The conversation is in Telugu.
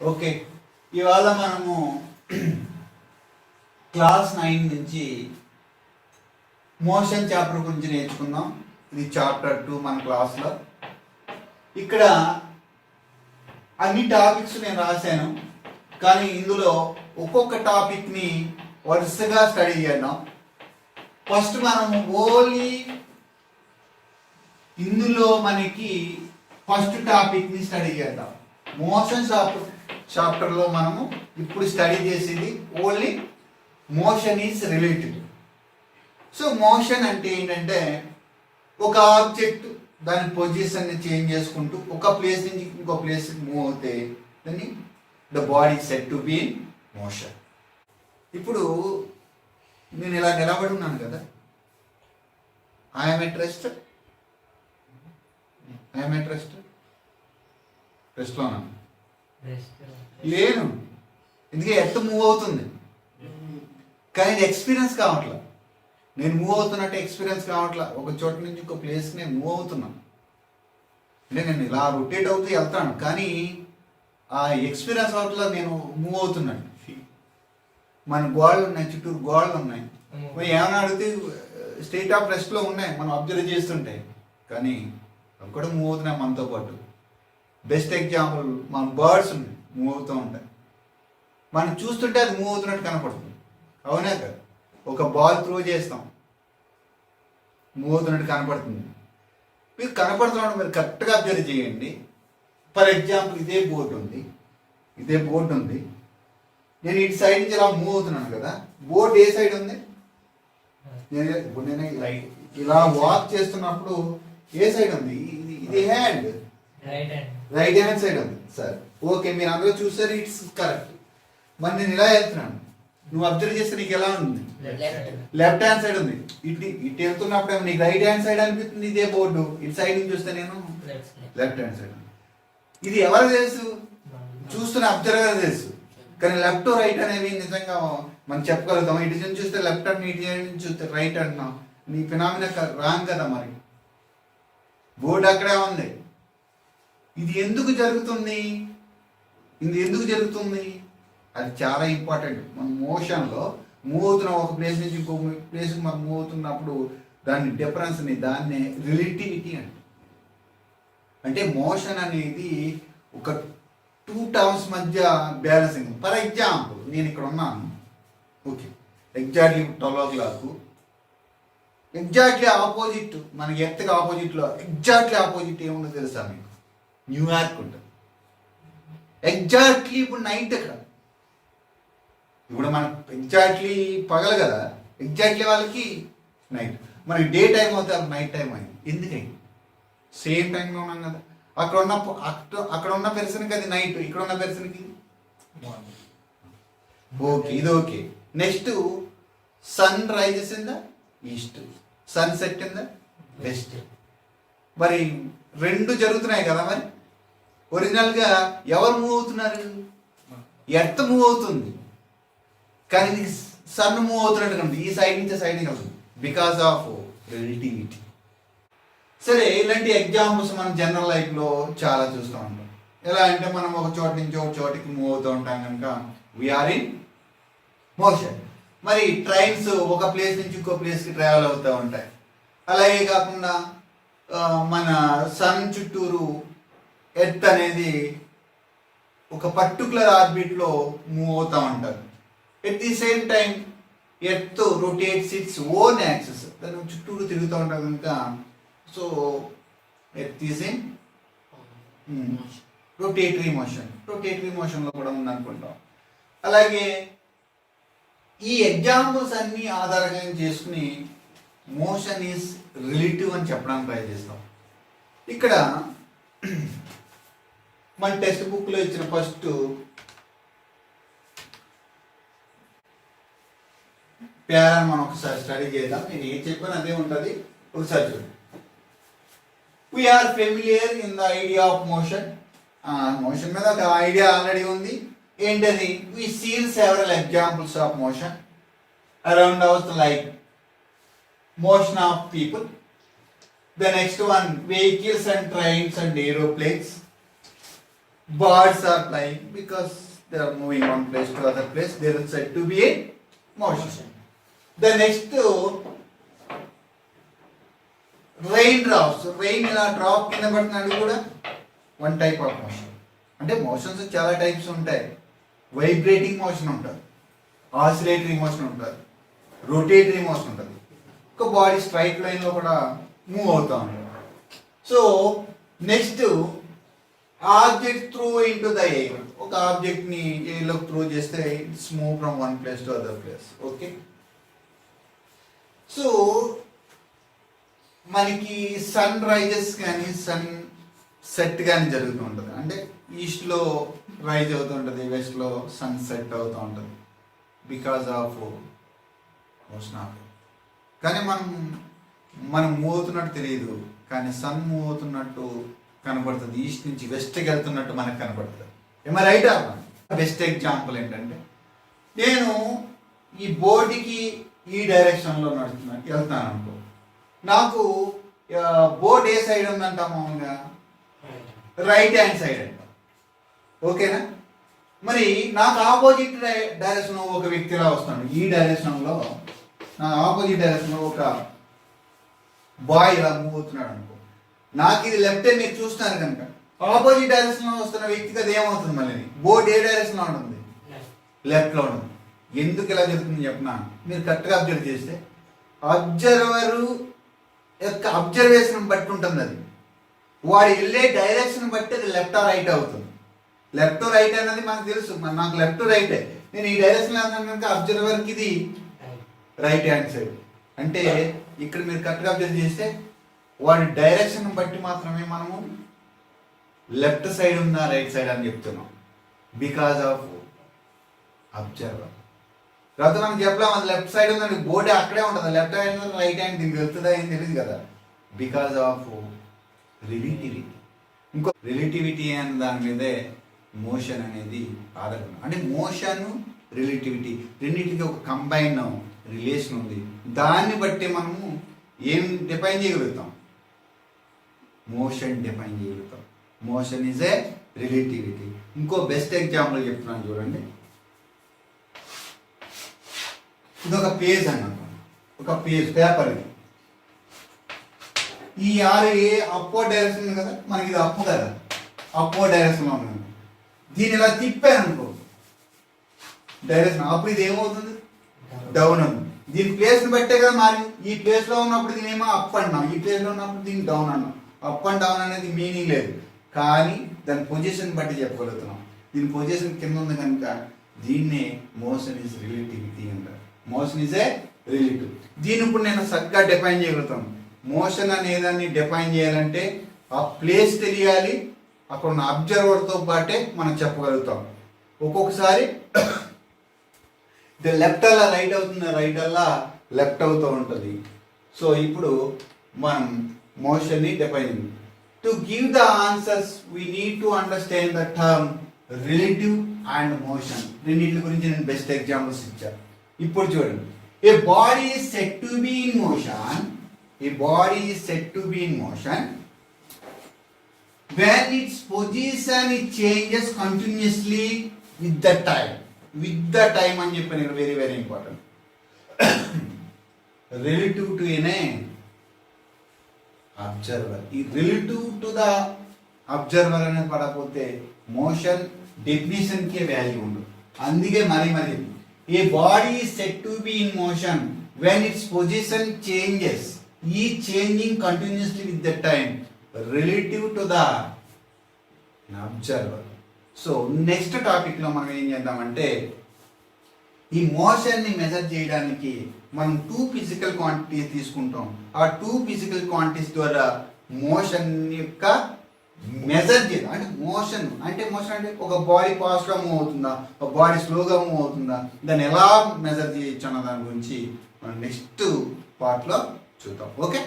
ఓకే, ఇవాళ మనము క్లాస్ 9 నుంచి మోషన్ చాప్టర్ గురించి నేర్చుకుందాం. ఇది చాప్టర్ 2 మన క్లాస్లో. ఇక్కడ అన్ని టాపిక్స్ నేను రాశాను, కానీ ఇందులో ఒక్కొక్క టాపిక్ని వరుసగా స్టడీ చేద్దాం. ఫస్ట్ మనము ఓన్లీ ఇందులో మనకి ఫస్ట్ టాపిక్ని స్టడీ చేద్దాం. మోషన్ చాప్టర్లో మనము ఇప్పుడు స్టడీ చేసేది only motion is related. So motion అంటే ఏంటంటే ఒక ఆబ్జెక్ట్ దాని పొజిషన్ని చేంజ్ చేసుకుంటూ ఒక ప్లేస్ నుంచి ఇంకో ప్లేస్కి మూవ్ అవుతే దాన్ని the body set to be in motion. ఇప్పుడు నేను ఇలా నిలబడి ఉన్నాను కదా, I'm at rest, I'm at rest, రెస్ట్లో ఉన్నాను లేను, ఎందుకంటే ఎర్త్ మూవ్ అవుతుంది కానీ ఇది ఎక్స్పీరియన్స్ కావట్లా. నేను మూవ్ అవుతున్నట్టు ఎక్స్పీరియన్స్ కావట్లా. ఒక చోట నుంచి ఇంకో ప్లేస్కి నేను మూవ్ అవుతున్నాను అంటే నేను ఇలా రొటేట్ అవుతూ వెళ్తాను, కానీ ఆ ఎక్స్పీరియన్స్ అవట్లా. నేను మూవ్ అవుతున్నాను. మన గోడలు ఉన్నాయి, చుట్టూరు గోడలు ఉన్నాయి. ఏమైనా అడిగితే స్టేట్ ఆఫ్ రెస్ట్లో ఉన్నాయి, మనం అబ్జర్వ్ చేస్తుంటే, కానీ అవి కూడా మూవ్ అవుతున్నాయి మనతో పాటు. బెస్ట్ ఎగ్జాంపుల్ మన బర్డ్స్ ఉన్నాయి, మూవ్ అవుతూ ఉంటాయి. మనం చూస్తుంటే అది మూవ్ అవుతున్నట్టు కనపడుతుంది, అవునా కదా? ఒక బాల్ త్రో చేస్తాం, మూవ్ అవుతున్నట్టు కనపడుతుంది. మీరు కనపడుతున్నట్టు మీరు కరెక్ట్గా అబ్జర్వ్ చేయండి. ఫర్ ఎగ్జాంపుల్ ఇదే బోర్డు ఉంది, ఇదే బోర్డు ఉంది. నేను ఇటు సైడ్ నుంచి ఇలా మూవ్ అవుతున్నాను కదా, బోర్డు ఏ సైడ్ ఉంది? నేను ఇలా వాక్ చేస్తున్నప్పుడు ఏ సైడ్ ఉంది? ఇది హ్యాండ్, రైట్ హ్యాండ్ సైడ్ ఉంది. సరే, ఓకే, మీరు అందరూ చూసారు, ఇట్స్ కరెక్ట్. మరి నేను ఇలా వెళ్తున్నాను, నువ్వు అబ్జర్వ్ చేస్తే నీకు ఎలా ఉంది? లెఫ్ట్ హ్యాండ్ సైడ్ ఉంది. ఇటు వెళ్తున్నప్పుడు నీకు రైట్ హ్యాండ్ సైడ్ అనిపిస్తుంది. ఇదే బోర్డు ఇటు సైడ్ నుంచి చూస్తే నేను లెఫ్ట్ హ్యాండ్ సైడ్. ఇది ఎవరు తెలుసు? చూస్తున్న అబ్జర్వర్ తెలుసు. కానీ లెఫ్ట్ రైట్ అనేవి నిజంగా మనం చెప్పగలుగుతాం. ఇటు నుంచి చూస్తే లెఫ్ట్ అండ్ ఇటు నుంచి చూస్తే రైట్ అంటున్నాం. నీ ఫినామినా రాంగ్ కదా. మరి బోర్డు అక్కడే ఉంది. ఇది ఎందుకు జరుగుతుంది? ఇది ఎందుకు జరుగుతుంది? అది చాలా ఇంపార్టెంట్. మన మోషన్లో మూవ్ అవుతున్న ఒక ప్లేస్ నుంచి ఇంకో ప్లేస్కి మనం మూవ్ అవుతున్నప్పుడు దాని డిఫరెన్స్ని, దాన్ని రిలేటివిటీ అంటే మోషన్ అనేది ఒక టూ టర్మ్స్ మధ్య బ్యాలెన్సింగ్. ఫర్ ఎగ్జాంపుల్ నేను ఇక్కడ ఉన్నాను, okay, exactly 12 o'clock, exactly opposite, మనకి ఎర్త్కి ఆపోజిట్లో ఎగ్జాక్ట్లీ ఆపోజిట్ ఏముందో తెలుసా మీకు? న్యూయార్క్ ఉంటుంది. ఎగ్జాక్ట్లీ ఇప్పుడు నైట్ ఇక్కడ. ఇప్పుడు మనకు ఎగ్జాక్ట్లీ పగలు కదా, ఎగ్జాక్ట్లీ వాళ్ళకి నైట్. మనకి డే టైం అవుతే వాళ్ళకి నైట్ టైం అయింది. ఎందుకని? సేమ్ టైంలో ఉన్నాం కదా. అక్కడ ఉన్న పెర్సన్కి అది నైట్, ఇక్కడ ఉన్న పెర్సన్కి ఓకే, ఇది okay. Next, sun rises in the east, sun set in the west. మరి రెండు జరుగుతున్నాయి కదా. మరి ఒరిజినల్గా ఎవరు మూవ్ అవుతున్నారు? ఎర్త్ మూవ్ అవుతుంది, కానీ ఇది సన్ మూవ్ అవుతున్నట్టు కనుక ఈ సైడ్ నుంచి సైడ్ అవుతుంది, బికాస్ ఆఫ్ రిలేటివిటీ. సరే, ఇలాంటి ఎగ్జాంపుల్స్ మనం జనరల్ లైఫ్లో చాలా చూస్తూ ఉంటాం. ఎలా అంటే మనం ఒక చోట నుంచి ఒక చోటికి మూవ్ అవుతూ ఉంటాం కనుక వీఆర్ ఇన్ మోషన్. మరి ట్రైన్స్ ఒక ప్లేస్ నుంచి ఇంకో ప్లేస్కి ట్రావెల్ అవుతూ ఉంటాయి. అలాగే కాకుండా మన సన్ చుట్టూరు ఎర్త్ అనేది ఒక పర్టికులర్ ఆర్బిట్లో మూవ్ అవుతూ ఉంటారు. At the same time earth rotates its own axis, దాని చుట్టూరు తిరుగుతూ ఉంటారు కనుక so earth is in rotatory motion. Rotatory మోషన్లో కూడా ఉందనుకుంటాం. అలాగే ఈ ఎగ్జాంపుల్స్ అన్నీ ఆధారంగా చేసుకుని మోషన్ ఈజ్ రిలేటివ్ అని చెప్పడానికి ట్రై చేస్తాం. ఇక్కడ మన టెక్స్ట్ బుక్లో ఇచ్చిన ఫస్ట్ పేరాన్ని మనం ఒకసారి స్టడీ చేద్దాం. నేను ఏం చెప్పాను అదే ఉంటుంది, ఒకసారి చూడండి. We are familiar in the idea of motion. Motion మీద ఒక ఐడియా ఆల్రెడీ ఉంది. ఏంటది? We seen several examples of motion around our, like motion of people. The next one, vehicles and trains and aeroplanes. birds are flying because they are moving one place to other place. There is said to be a motion. The next raindrops. Rain ఇలా డ్రాప్ కింద పడుతున్నాడు కూడా వన్ టైప్ ఆఫ్ మోషన్. అంటే మోషన్స్ చాలా టైప్స్ ఉంటాయి. వైబ్రేటింగ్ మోషన్ ఉంటుంది, ఆసిలేటరీ మోషన్ ఉంటుంది, రొటేటరీ మోషన్ ఉంటుంది. ఒక బాడీ స్ట్రైట్ లైన్లో కూడా మూవ్ అవుతూ ఉంటుంది. So next object through in to the air. ఒక ఆబ్జెక్ట్ని ఎయిర్లోకి త్రూ చేస్తే it's move from one place to other place. Okay, so మనకి సన్ రైజెస్ కానీ సన్ సెట్ కానీ జరుగుతూ ఉంటుంది. అంటే ఈస్ట్లో రైజ్ అవుతూ ఉంటుంది, వెస్ట్లో సన్ సెట్ అవుతూ ఉంటుంది బికాజ్ ఆఫ్ మోషన్ ఆఫ్. కానీ మనం మూవ్ అవుతున్నట్టు తెలియదు, కానీ సన్ మూవ్ అవుతున్నట్టు కనపడుతుంది. ఈస్ట్ నుంచి వెస్ట్కి వెళ్తున్నట్టు మనకు కనపడుతుంది. ఏమో రైట్ అమ్మా? బెస్ట్ ఎగ్జాంపుల్ ఏంటంటే, నేను ఈ బోర్డుకి ఈ డైరెక్షన్లో వెళ్తున్నాను అనుకో, నాకు బోర్డ్ ఏ సైడ్ ఉందంట మామూలుగా? రైట్ హ్యాండ్ సైడ్ అంట. ఓకేనా? మరి నాకు ఆపోజిట్ డైరెక్షన్లో ఒక వ్యక్తిలా వస్తాడు. ఈ డైరెక్షన్లో నా ఆపోజిట్ డైరెక్షన్లో ఒక బాయ్ ఇలా మూవ్ అవుతున్నాడు అనుకో, నాకు ఇది లెఫ్ట్ హ్యాండ్ మీరు చూస్తున్నారు కనుక ఆపోజిట్ డైరెక్షన్లో వస్తున్న వ్యక్తికి అది ఏమవుతుంది? మళ్ళీ బోర్డ్ ఏ డైరెక్షన్లో ఉంటుంది? లెఫ్ట్లో ఉంటుంది. ఎందుకు ఇలా జరుగుతుంది చెప్పనా? మీరు కరెక్ట్గా అబ్జర్వ్ చేస్తే అబ్జర్వరు యొక్క అబ్జర్వేషన్ బట్టి ఉంటుంది. అది వాడు వెళ్ళే డైరెక్షన్ బట్టి అది లెఫ్ట్ ఆర్ రైట్ అవుతుంది. లెఫ్ట్ రైట్ అనేది మనకు తెలుసు, నాకు లెఫ్ట్ రైటే. నేను ఈ డైరెక్షన్ వెళ్తాను కనుక అబ్జర్వర్కి ఇది రైట్ హ్యాండ్ సైడ్. అంటే ఇక్కడ మీరు కరెక్ట్గా అబ్జర్వ్ చేస్తే వాడి డైరెక్షన్ బట్టి మాత్రమే మనము లెఫ్ట్ సైడ్ ఉందా రైట్ సైడ్ అని చెప్తున్నాం, బికాజ్ ఆఫ్ అబ్జర్వర్. తర్వాత మనం చెప్పలేము అది లెఫ్ట్ సైడ్ ఉందండి, బోర్డు అక్కడే ఉంటుంది, లెఫ్ట్ హ్యాండ్ రైట్ హ్యాండ్ దీనికి వెళ్తుందా ఏం తెలియదు కదా, బికాజ్ ఆఫ్ రిలేటివిటీ. ఇంకో రిలేటివిటీ అనే దాని మీదే మోషన్ అనేది ఆధారపడి, అంటే మోషన్ రిలేటివిటీ రెండింటికి ఒక కంబైన్ రిలేషన్ ఉంది. దాన్ని బట్టి మనము ఏం డిఫైన్ చేయగలుగుతాం? మోషన్ డిఫైన్ చేయగలుగుతాం. Motion is a relativity. ఇంకో బెస్ట్ ఎగ్జాంపుల్ చెప్తున్నాను చూడండి. ఇది ఒక పేజ్ అన్నమాట, ఒక పేజ్ పేపర్. ఇది ఈ ఏ అప్వర్డ్ డైరెక్షన్ ఉంది కదా, మనకి ఇది అప్పు కదా, అప్వర్డ్ డైరెక్షన్లో ఉంది. దీన్ని ఇలా తిప్పాను అనుకో డైరెక్షన్, అప్పుడు ఇది ఏమవుతుంది? డౌన్ అవుతుంది. దీని ప్లేస్ని బట్టే కదా మారి. ఈ ప్లేస్లో ఉన్నప్పుడు దీని ఏమో అప్ అన్నాం, ఈ ప్లేస్లో ఉన్నప్పుడు దీన్ని డౌన్ అన్నాం. అప్ అండ్ డౌన్ అనేది మీనింగ్ లేదు, కానీ దాని పొజిషన్ బట్టి చెప్పగలుగుతున్నాం. దీని పొజిషన్ కింద ఉంది కనుక దీన్నే మోషన్ ఈజ్ రిలేటివిటీ అంటారు. Motion is a relative. దీన్ని ఇప్పుడు నేను చక్కగా డిఫైన్ చేయగలుగుతాను. మోషన్ అనేదాన్ని డిఫైన్ చేయాలంటే ఆ ప్లేస్ తెలియాలి, అక్కడ ఉన్న అబ్జర్వర్తో పాటే మనం చెప్పగలుగుతాం. ఒక్కొక్కసారి లెఫ్ట్ అలా రైట్ అవుతుంది, రైట్ అలా లెఫ్ట్ అవుతూ ఉంటుంది. సో ఇప్పుడు మనం మోషన్ని define. To give the answers we need to understand the term relative and motion. రెండింటి గురించి నేను బెస్ట్ ఎగ్జాంపుల్స్ ఇచ్చాను. ఇప్పుడు చూడండి, a body is set to be in motion, a body is said to be in motion when its position it changes continuously with the time. With the time అని చెప్పాను, very very important. Relative to an observer. ఈ relative to the observer అనేది పడకపోతే మోషన్ డెఫినేషన్కే వాల్యూ ఉండదు. అందుకే మరి ఏ body is said to be in motion when its position changes, ఈ changing continuously with the time, relative to the observer. So next టాపిక్లో మనం ఏం చేద్దామంటే, ఈ మోషన్ని మెజర్ చేయడానికి మనం 2 ఫిజికల్ క్వాంటిటీస్ తీసుకుంటాం. ఆ 2 ఫిజికల్ క్వాంటిటీస్ ద్వారా మోషన్ యొక్క మెజర్ చేద్దాం. అంటే మోషన్ అంటే ఒక బాడీ ఫాస్ట్గా మూవ్ అవుతుందా, ఒక బాడీ స్లోగా మూవ్ అవుతుందా, దాన్ని ఎలా మెజర్ చేయొచ్చు అన్న దాని గురించి మనం నెక్స్ట్ పార్ట్లో చూద్దాం. ఓకే.